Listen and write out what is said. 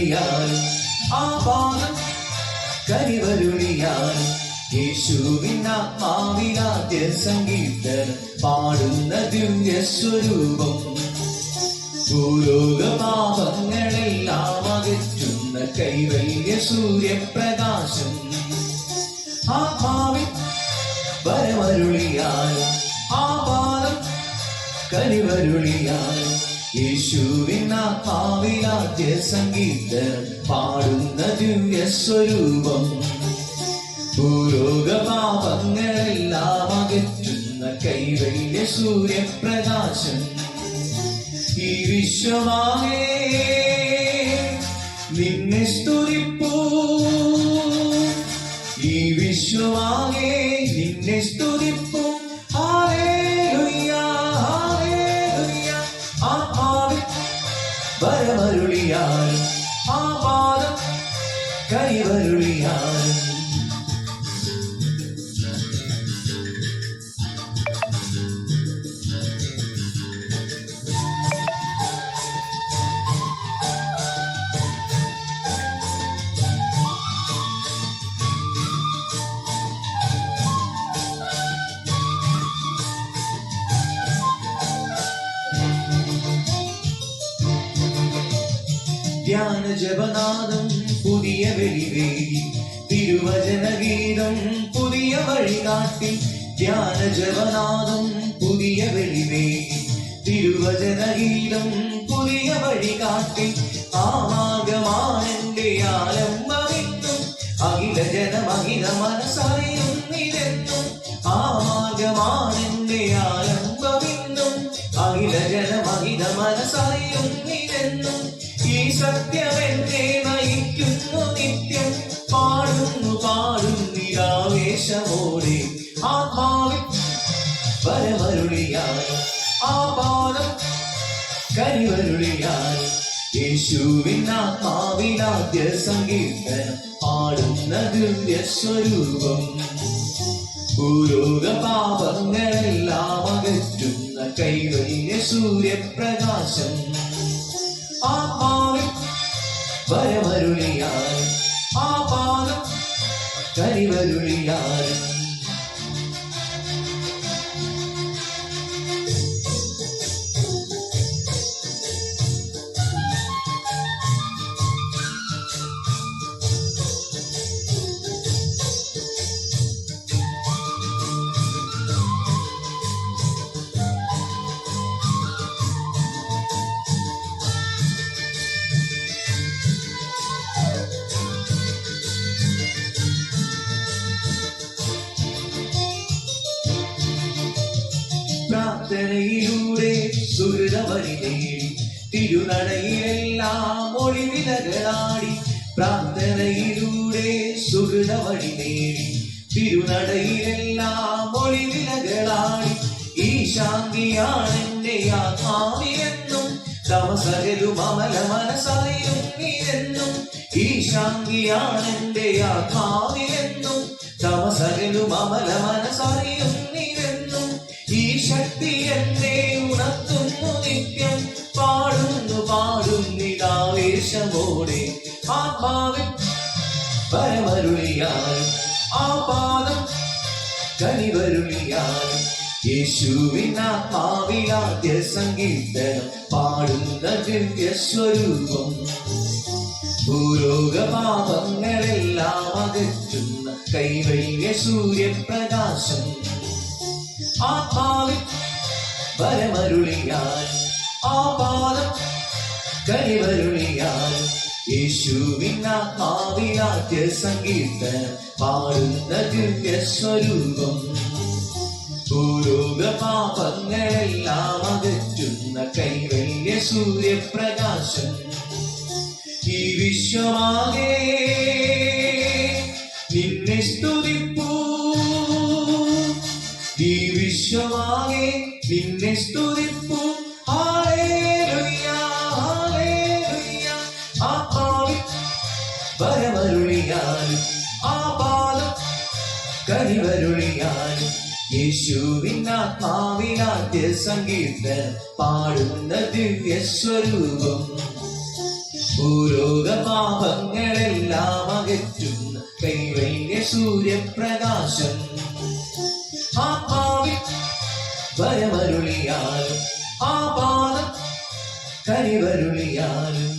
വരമരുളിയാൽ ആ പാദം കരിവരുളിയാൽ യേശുവിനാത്മാവിനാദ്യ സങ്കീർത്തനം പാടുന്ന ദിവ്യസ്വരൂപം ഭൂലോകപാപങ്ങളെല്ലാം അകറ്റുന്ന കൈവല്യ സൂര്യപ്രകാശം ആത്മാവിൻ വരമരുളിയാൽ ആ പാദം കരിവരുളിയാൽ യേശുവിനാത്മാവിനാദ്യ സങ്കീർത്തനം പാടുന്ന ദിവ്യസ്വരൂപം ഭൂലോകപാപങ്ങളെല്ലാം അകറ്റുന്ന കൈവല്യ സൂര്യപ്രകാശം ഈ വിശ്വമാകെ നിന്നെ സ്തുതിപ്പൂ ഈ വിശ്വമാകെ നിന്നെ സ്തുതിപ്പൂ ഹല്ലേലൂയ ഹല്ലേലൂയ ആത്മാവിൻ വരമരുളിയാൽ ആ പാദം കരിവരുളിയാൽ ധ്യാന ജപനാദം പുതിയ വെളിവേലി തിരുവചനഗീതം പുതിയ വഴികാട്ടി ധ്യാന ജപനാദം പുതിയ വെളിവേലി തിരുവചനഗീതം പുതിയ വഴികാട്ടി ആമാകമാണെന്റെ ആലംബമിന്നും അഖില ജനമഖില മനസ്സറിയുന്നിതെന്നും ആമാകമാണെന്റെ ആലംബമിന്നും അഖില ജനമഖില മനസ്സറിയുന്നിതെന്നും ഈ സത്യമെന്നെ നയിക്കുന്നു നിത്യം പാടുന്നിരാവേശമോടെ ആത്മാവിൻ വരമരുളിയാൽ ആ പാദം കരിവരുളിയാൽ യേശുവിനാത്മാവിനാദ്യ സങ്കീർത്തനം പാടുന്ന ദിവ്യസ്വരൂപം ഭൂലോകപാപങ്ങളെല്ലാം അകറ്റുന്ന കൈവല്യ സൂര്യപ്രകാശം ആത്മാവിൻ വരമരുളിയാൽ ആ പാദം കരിവരുളിയാൽ പ്രാർത്ഥനയിലൂടെ സുഹൃതവഴി നേടി തിരുനടയിലെല്ലാം ഒളിവിലകളാടി പ്രാർത്ഥനയിലൂടെ സുഹൃതവഴി നേടി തിരുനടയിലെല്ലാം ഒളിവിലകളാടി ഈ ശാന്തിയാണെന്റെ ആത്മാവിലെന്നും തമസകലും അമല മനസ്സറിയും നീരെന്നും ഈ ശാന്തിയാണെന്റെ ആത്മാവിലെന്നും തമസകലും അമല മനസ്സറിയും നീരെന്നും ഈ ശക്തി എന്നെ ഉണർത്തുന്നു നിത്യം പാടുന്നിതാവേശമോടെ ആത്മാവിൻ വരമരുളിയാൽ ആ പാദം കരിവരുളിയാൽ യേശുവിനാത്മാവിനാദ്യ സങ്കീർത്തനം പാടുന്ന ദിവ്യസ്വരൂപം ഭൂലോകപാപങ്ങളെല്ലാം അകറ്റുന്ന കൈവല്യ സൂര്യപ്രകാശം ആത്മാവിൻ വരമരുളിയാൽ ആ പാദം കരിവരുളിയാൽ യേശുവിനാത്മാവിനാദ്യ സങ്കീർത്തനം പാടുന്ന ദിവ്യസ്വരൂപം ഭൂലോകപാപങ്ങളെല്ലാം അകറ്റുന്ന കൈവല്യ സൂര്യപ്രകാശം ഈ വിശ്വമാകെ നിന്നെ സ്തുതിപ്പൂ ഈ വിശ്വമാകെ നിന്നെ സ്തുതിപ്പൂ ഹല്ലേലൂയ ഹല്ലേലൂയ ആത്മാവിൻ വരമരുളിയാൽ ആ പാദം കരിവരുളിയാൽ യേശുവിനാത്മാവിനാദ്യ സങ്കീർത്തനം പാടുന്ന ദിവ്യസ്വരൂപം ഭൂലോക പാപങ്ങളെല്ലാം അകറ്റുന്ന കൈവല്യ സൂര്യപ്രകാശം ആത്മാവിൽ വരമരുളിയാലും ആ പാദം കരിവരുളിയാലും